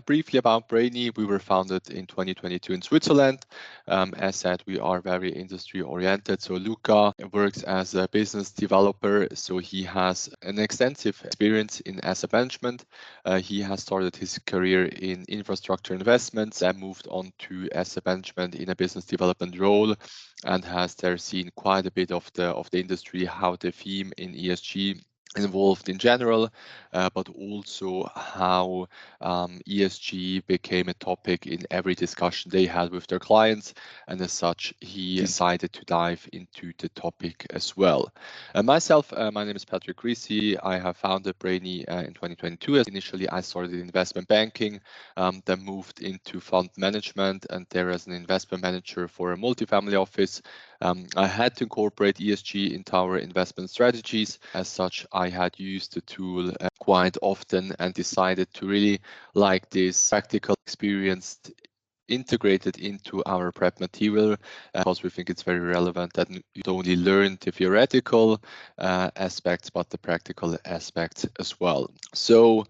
briefly about Brainy, we were founded in 2022 in Switzerland. As said, we are very industry oriented. So Luca works as a business developer. So he has an extensive experience in asset management. He has started his career in infrastructure investments and moved on to asset management in a business development role, and has there seen quite a bit of the industry, how the theme in ESG involved in general, but also how ESG became a topic in every discussion they had with their clients, and as such he decided to dive into the topic as well. Myself, my name is Patrick Risi. I have founded Brainy in 2022. Initially I started in investment banking, then moved into fund management, and there as an investment manager for a multifamily office. I had to incorporate ESG into our investment strategies. As such, I had used the tool quite often and decided to really like this practical experience integrated into our prep material, because we think it's very relevant that you don't only learn the theoretical aspects, but the practical aspects as well. So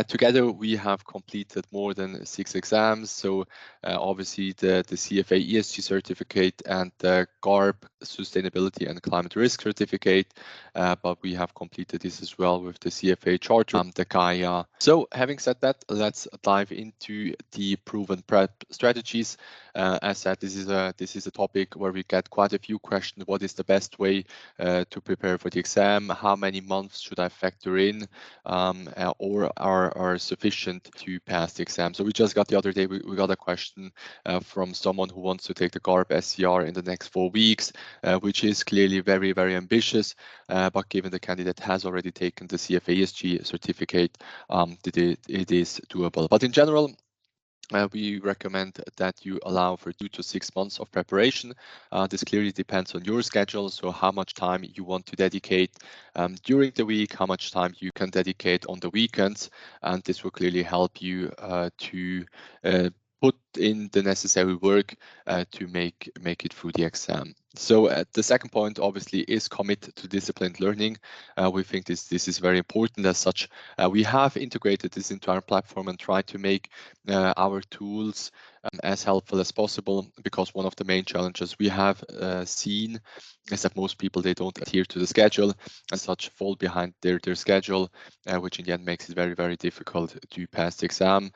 together we have completed more than 6 exams. So obviously the CFA ESG certificate and the GARP sustainability and climate risk certificate, but we have completed this as well with the CFA charter, the Gaia. So having said that, let's dive into the proven prep strategies. As said, this is a topic where we get quite a few questions. What is the best way to prepare for the exam? How many months should I factor in, or are sufficient to pass the exam? So we just got the other day, we got a question from someone who wants to take the GARP SCR in the next 4 weeks, which is clearly very, very ambitious. But given the candidate has already taken the CFA ESG certificate, it is doable. But in general, we recommend that you allow for 2 to 6 months of preparation. This clearly depends on your schedule, so how much time you want to dedicate during the week, how much time you can dedicate on the weekends, and this will clearly help you to put in the necessary work to make it through the exam. So the second point obviously is commit to disciplined learning. We think this is very important. As such, we have integrated this into our platform and tried to make our tools as helpful as possible, because one of the main challenges we have seen is that most people, they don't adhere to the schedule and such fall behind their schedule, which in the end makes it very, very difficult to pass the exam,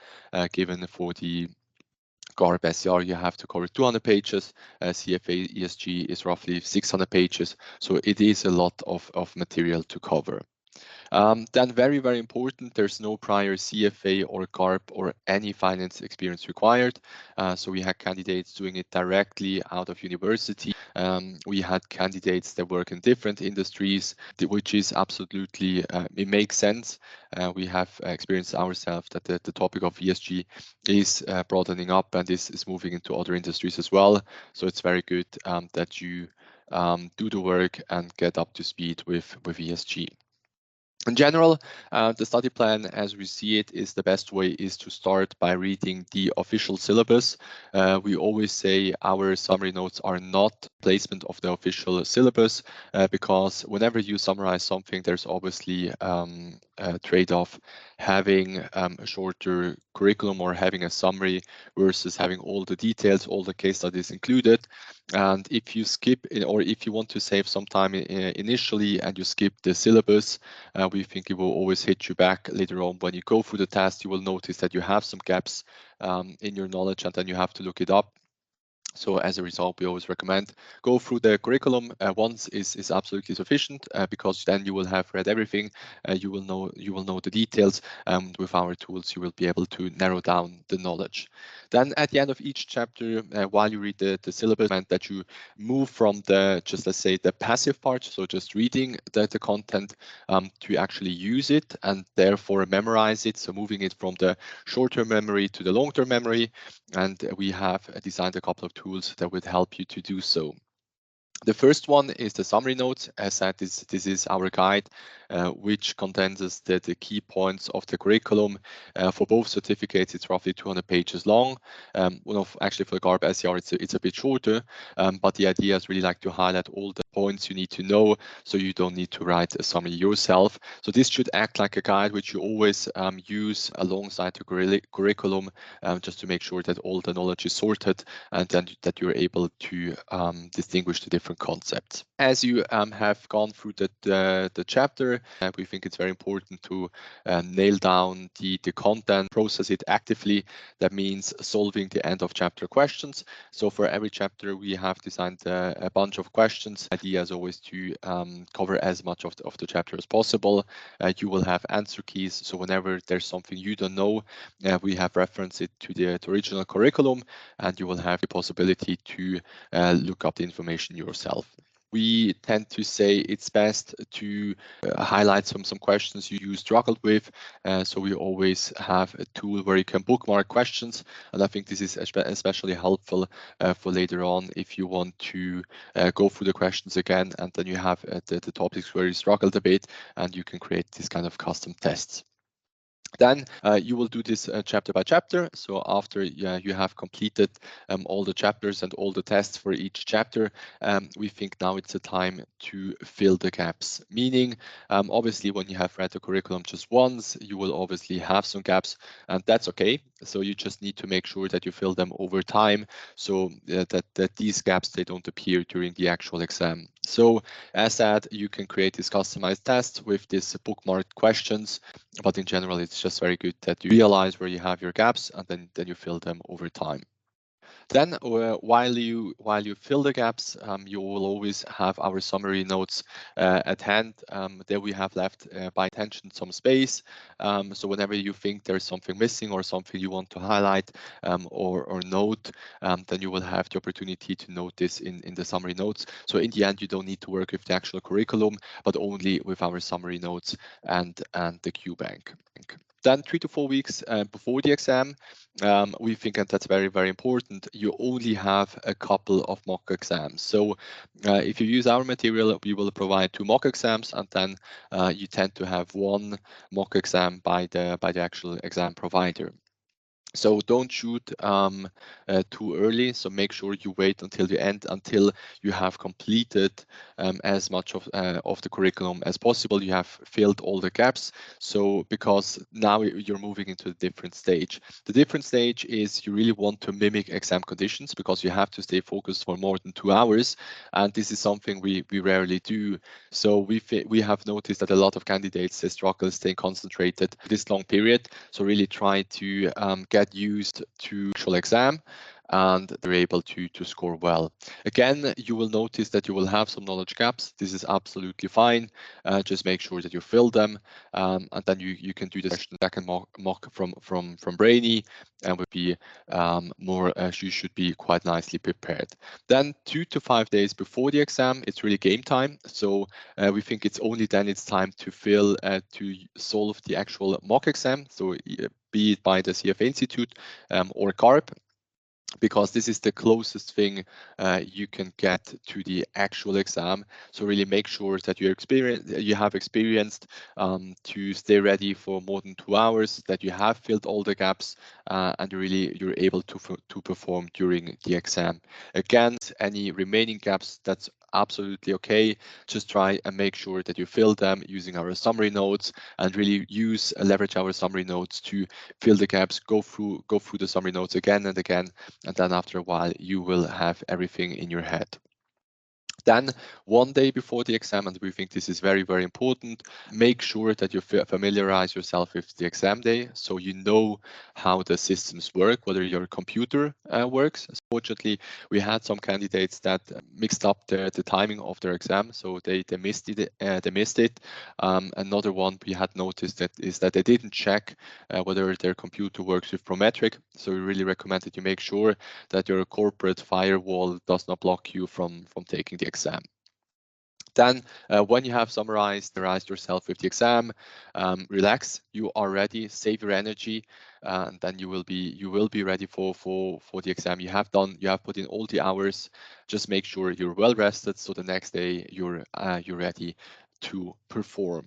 given for the GARP SCR, you have to cover 200 pages. CFA ESG is roughly 600 pages. So it is a lot of material to cover. Then very, very important, there's no prior CFA or GARP or any finance experience required. So we had candidates doing it directly out of university. We had candidates that work in different industries, which is absolutely, it makes sense. We have experienced ourselves that the topic of ESG is broadening up and is moving into other industries as well. So it's very good that you do the work and get up to speed with ESG. In general, the study plan as we see it is the best way is to start by reading the official syllabus. We always say our summary notes are not placement of the official syllabus, because whenever you summarize something, there's obviously a trade-off having a shorter curriculum or having a summary versus having all the details, all the case studies included. And if you skip it, or if you want to save some time initially and you skip the syllabus, we think it will always hit you back later on. When you go through the test, you will notice that you have some gaps in your knowledge, and then you have to look it up. So as a result, we always recommend go through the curriculum once is absolutely sufficient, because then you will have read everything. You will know the details. With our tools, you will be able to narrow down the knowledge. Then at the end of each chapter, while you read the syllabus, meant that you move from let's say the passive part, so just reading the content, to actually use it and therefore memorize it. So moving it from the short-term memory to the long-term memory. And we have designed a couple of tools that would help you to do so. The first one is the summary notes. As said, this is our guide which condenses the key points of the curriculum. For both certificates, it's roughly 200 pages long. Actually for the GARP SCR, it's a bit shorter, but the idea is really like to highlight all the points you need to know, so you don't need to write a summary yourself. So this should act like a guide which you always use alongside the curriculum, just to make sure that all the knowledge is sorted and then that you're able to distinguish the different concepts. As you have gone through the chapter, we think it's very important to nail down the content, process it actively. That means solving the end of chapter questions. So for every chapter, we have designed a bunch of questions. The idea is always to cover as much of the chapter as possible. You will have answer keys. So whenever there's something you don't know, we have referenced it to the original curriculum, and you will have the possibility to look up the information yourself. We tend to say it's best to highlight some questions you struggled with. So we always have a tool where you can bookmark questions, and I think this is especially helpful for later on if you want to go through the questions again, and then you have the topics where you struggled a bit, and you can create this kind of custom tests. Then you will do this chapter by chapter. So after you have completed all the chapters and all the tests for each chapter, we think now it's a time to fill the gaps. Meaning, obviously, when you have read the curriculum just once, you will obviously have some gaps, and that's okay. So you just need to make sure that you fill them over time, so that these gaps, they don't appear during the actual exam. So as said, you can create this customized test with this bookmarked questions, but in general, it's just very good that you realize where you have your gaps, and then you fill them over time. Then while you fill the gaps, you will always have our summary notes at hand. There we have left by intention some space. So whenever you think there's something missing or something you want to highlight or note, then you will have the opportunity to note this in the summary notes. So in the end, you don't need to work with the actual curriculum, but only with our summary notes and the Q bank. Then 3 to 4 weeks before the exam, we think that that's very, very important. You only have a couple of mock exams. So if you use our material, we will provide 2 mock exams, and then you tend to have 1 mock exam by the actual exam provider. So don't shoot too early. So make sure you wait until the end, until you have completed as much of the curriculum as possible. You have filled all the gaps. So because now you're moving into a different stage. The different stage is you really want to mimic exam conditions, because you have to stay focused for more than 2 hours, and this is something we rarely do. So we have noticed that a lot of candidates, they struggle staying concentrated this long period. So really try to get used to actual exam, and they're able to score well. Again, you will notice that you will have some knowledge gaps. This is absolutely fine. Just make sure that you fill them, and then you can do the second mock from Brainy, and would be more. You should be quite nicely prepared. Then 2 to 5 days before the exam, it's really game time. So we think it's only then it's time to to solve the actual mock exam. So be it by the CFA Institute or GARP, because this is the closest thing you can get to the actual exam. So really make sure that you have experienced to stay ready for more than 2 hours, that you have filled all the gaps, and you're able to perform during the exam. Again, any remaining gaps, that's absolutely okay. Just try and make sure that you fill them using our summary notes, and really leverage our summary notes to fill the gaps. Go through the summary notes again and again, and then after a while you will have everything in your head. Then 1 day before the exam, and we think this is very, very important, make sure that you familiarize yourself with the exam day, so you know how the systems work, whether your computer works. Fortunately, we had some candidates that mixed up the timing of their exam, so they missed it. Another one we had noticed that is that they didn't check whether their computer works with Prometric. So we really recommend that you make sure that your corporate firewall does not block you from taking the exam. Then when you have summarized yourself with the exam, relax, you are ready, save your energy, and then you will be ready for the exam. You have put in all the hours. Just make sure you're well rested, so the next day you're ready to perform.